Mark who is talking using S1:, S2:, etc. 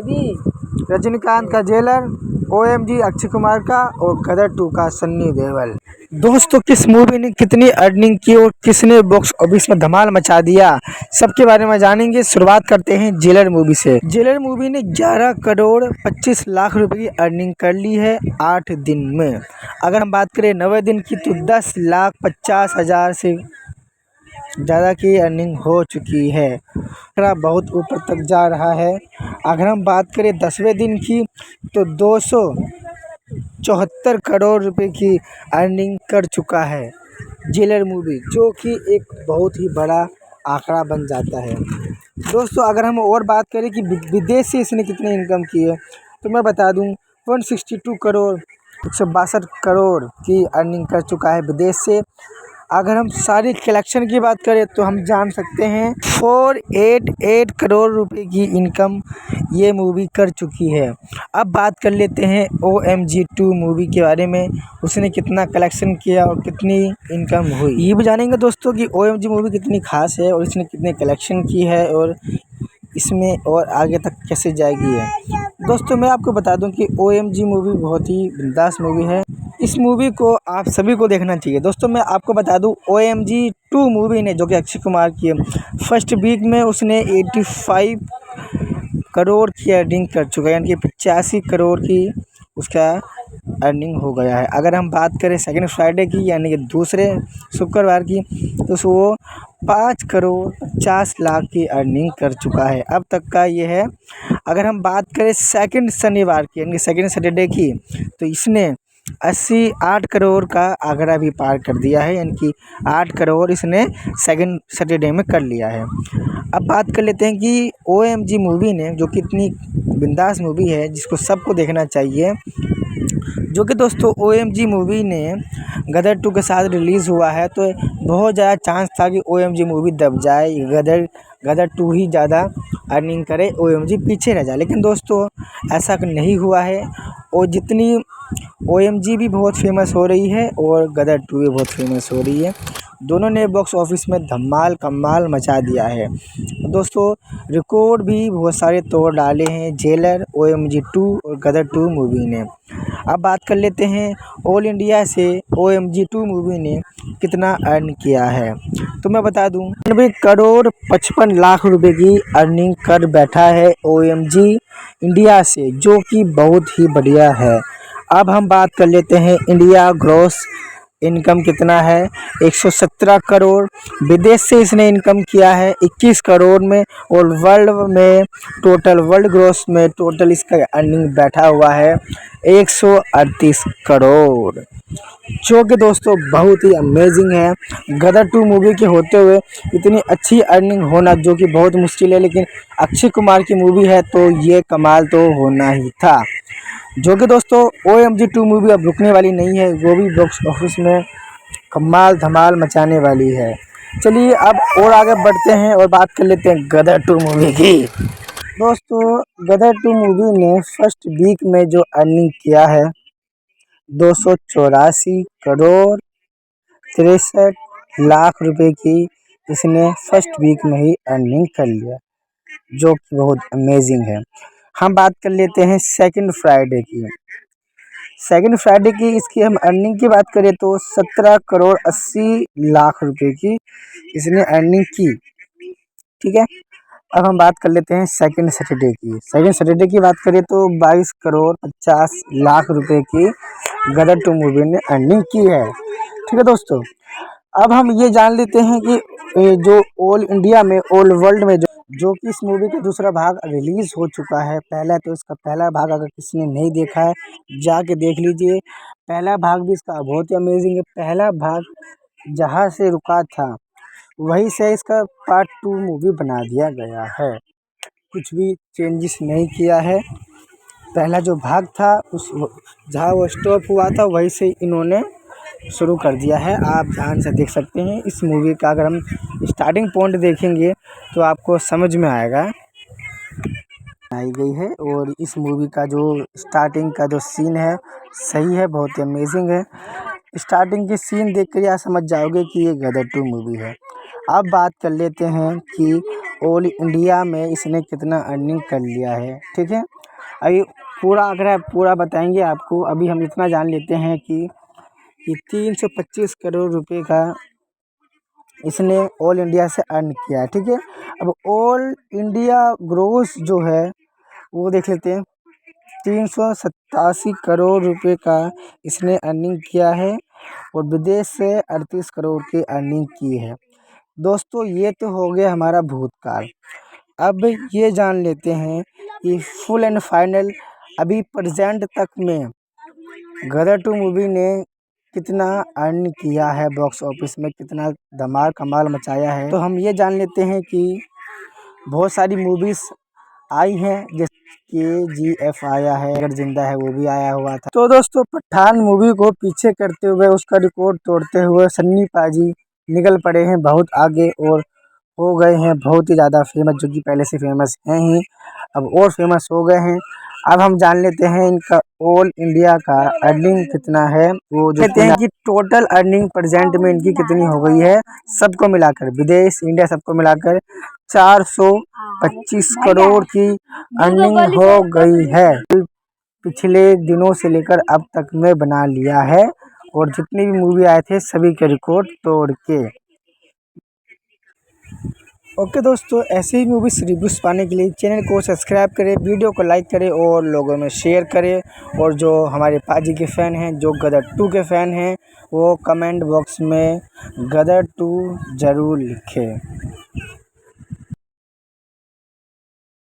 S1: रजनीकांत का jailer, OMG Akshay Kumar का और गदर 2 का सन्नी देओल। दोस्तों किस मूवी ने कितनी अर्निंग की और किसने बॉक्स ऑफिस में धमाल मचा दिया, सबके बारे में जानेंगे। शुरुआत करते हैं जेलर मूवी से। जेलर मूवी ने 11 करोड़ 25 लाख रुपए की अर्निंग कर ली है 8 दिन में। अगर हम बात करें 90 दिन की तो 10,50,000 से ज़्यादा की अर्निंग हो चुकी है। बहुत ऊपर तक जा रहा है। अगर हम बात करें 10वें दिन की तो 274 करोड़ रुपए की अर्निंग कर चुका है जेलर मूवी, जो कि एक बहुत ही बड़ा आंकड़ा बन जाता है। दोस्तों अगर हम और बात करें कि विदेश से इसने कितनी इनकम की है तो मैं बता दूं 162 करोड़ 162 करोड़ की अर्निंग कर चुका है विदेश से। अगर हम सारी कलेक्शन की बात करें तो हम जान सकते हैं 488 करोड़ रुपए की इनकम ये मूवी कर चुकी है। अब बात कर लेते हैं OMG 2 मूवी के बारे में, उसने कितना कलेक्शन किया और कितनी इनकम हुई, ये भी जानेंगे दोस्तों कि OMG मूवी कितनी खास है और इसने कितने कलेक्शन की है और इसमें और आगे तक कैसे जाएगी है। दोस्तों मैं आपको बता दूं कि OMG मूवी बहुत ही बिंदास मूवी है। इस मूवी को आप सभी को देखना चाहिए। दोस्तों मैं आपको बता दूं OMG 2 मूवी ने, जो कि अक्षय कुमार की है, फर्स्ट वीक में उसने 85 करोड़ की अर्निंग कर चुका है, यानी कि 85 करोड़ की उसका अर्निंग हो गया है। अगर हम बात करें सेकंड फ्राइडे की, यानी कि दूसरे शुक्रवार की, तो वो 5 करोड़ 50 लाख की अर्निंग कर चुका है अब तक का ये है। अगर हम बात करें सेकंड शनिवार की, यानी कि सेकंड सैटरडे की, तो इसने 88 करोड़ का आंकड़ा भी पार कर दिया है, यानी कि 8 करोड़ इसने सेकंड सैटरडे में कर लिया है। अब बात कर लेते हैं कि OMG मूवी ने, जो कि इतनी बिंदास मूवी है जिसको सबको देखना चाहिए, जो कि दोस्तों OMG मूवी ने गदर 2 के साथ रिलीज़ हुआ है, तो बहुत ज़्यादा चांस था कि OMG मूवी दब जाए, गदर 2 ही ज़्यादा अर्निंग करे, OMG पीछे रह जाए। लेकिन दोस्तों ऐसा नहीं हुआ है और जितनी OMG भी बहुत फेमस हो रही है और गदर 2 भी बहुत फेमस हो रही है। दोनों ने बॉक्स ऑफिस में धमाल कमाल मचा दिया है। दोस्तों रिकॉर्ड भी बहुत सारे तोड़ डाले हैं जेलर, OMG 2 और गदर 2 मूवी ने। अब बात कर लेते हैं ऑल इंडिया से OMG 2 मूवी ने कितना अर्न किया है, तो मैं बता दूं 90 करोड़ 55 लाख रुपए की अर्निंग कर बैठा है OMG इंडिया से, जो कि बहुत ही बढ़िया है। अब हम बात कर लेते हैं इंडिया ग्रॉस इनकम कितना है, 117 करोड़। विदेश से इसने इनकम किया है 21 करोड़ में, और वर्ल्ड में टोटल, वर्ल्ड ग्रॉस में टोटल इसका अर्निंग बैठा हुआ है 138 करोड़, जो कि दोस्तों बहुत ही अमेजिंग है। गदर 2 मूवी के होते हुए इतनी अच्छी अर्निंग होना जो कि बहुत मुश्किल है, लेकिन अक्षय कुमार की मूवी है तो ये कमाल तो होना ही था। जो कि दोस्तों OMG 2 मूवी अब रुकने वाली नहीं है, वो भी बॉक्स ऑफिस में कमाल धमाल मचाने वाली है। चलिए अब और आगे बढ़ते हैं और बात कर लेते हैं गदर 2 मूवी की। दोस्तों गदर 2 मूवी ने फर्स्ट वीक में जो अर्निंग किया है 284 करोड़ 63 लाख रुपए की इसने फर्स्ट वीक में ही अर्निंग कर लिया, जो कि बहुत अमेजिंग है। हम बात कर लेते हैं सेकंड फ्राइडे की। सेकंड फ्राइडे की इसकी हम अर्निंग की बात करें तो 17 करोड़ 80 लाख रुपए की इसने अर्निंग की, ठीक है। अब हम बात कर लेते हैं सेकंड सैटरडे की। सेकंड सैटरडे की बात करें तो 22 करोड़ 50 लाख रुपए की गदर 2 मूवी ने अर्निंग की है, ठीक है दोस्तों। अब हम ये जान लेते हैं कि जो ऑल इंडिया में, ऑल वर्ल्ड में जो कि इस मूवी का दूसरा भाग रिलीज़ हो चुका है। पहला तो इसका पहला भाग अगर किसी ने नहीं देखा है जाके देख लीजिए, पहला भाग भी इसका बहुत ही अमेजिंग है। पहला भाग जहाँ से रुका था वहीं से इसका पार्ट 2 मूवी बना दिया गया है, कुछ भी चेंजेस नहीं किया है। पहला जो भाग था उस जहाँ वो स्टॉप हुआ था वहीं से इन्होंने शुरू कर दिया है, आप ध्यान से देख सकते हैं। इस मूवी का अगर हम स्टार्टिंग पॉइंट देखेंगे तो आपको समझ में आएगा आई गई है। और इस मूवी का जो स्टार्टिंग का जो सीन है सही है, बहुत ही अमेजिंग है। स्टार्टिंग की सीन देख कर आप समझ जाओगे कि ये गदर 2 मूवी है। अब बात कर लेते हैं कि ऑल इंडिया में इसने कितना अर्निंग कर लिया है। ठीक है, अभी पूरा आंकड़ा पूरा बताएंगे आपको। अभी हम इतना जान लेते हैं कि 325 करोड़ रुपए का इसने ऑल इंडिया से अर्न किया है। ठीक है, अब ऑल इंडिया ग्रोस जो है वो देख लेते हैं। 387 करोड़ रुपए का इसने अर्निंग किया है और विदेश से 38 करोड़ की अर्निंग की है। दोस्तों ये तो हो गया हमारा भूतकाल। अब ये जान लेते हैं कि फुल एंड फाइनल अभी प्रेजेंट तक में गदर 2 मूवी ने कितना अर्न किया है, बॉक्स ऑफिस में कितना धमाल कमाल मचाया है। तो हम ये जान लेते हैं कि बहुत सारी मूवीज़ आई हैं, जैसे KGF आया है, अगर जिंदा है वो भी आया हुआ था। तो दोस्तों पठान मूवी को पीछे करते हुए, उसका रिकॉर्ड तोड़ते हुए सन्नी पाजी निकल पड़े हैं बहुत आगे और हो गए हैं बहुत ही ज़्यादा फेमस, जो कि पहले से फेमस हैं ही, अब और फेमस हो गए हैं। अब हम जान लेते हैं इनका ऑल इंडिया का अर्निंग कितना है। वो जो कहते हैं कि टोटल अर्निंग प्रेजेंट में इनकी कितनी हो गई है, सबको मिलाकर, विदेश इंडिया सबको मिलाकर 425 करोड़ की अर्निंग हो गई है। पिछले दिनों से लेकर अब तक में बना लिया है और जितनी भी मूवी आए थे सभी के रिकॉर्ड तोड़ के। ओके दोस्तों, ऐसे ही मूवीज रिव्यूज़ पाने के लिए चैनल को सब्सक्राइब करें, वीडियो को लाइक करें और लोगों में शेयर करें। और जो हमारे पाजी के फ़ैन हैं, जो गदर 2 के फ़ैन हैं, वो कमेंट बॉक्स में गदर 2 ज़रूर लिखें।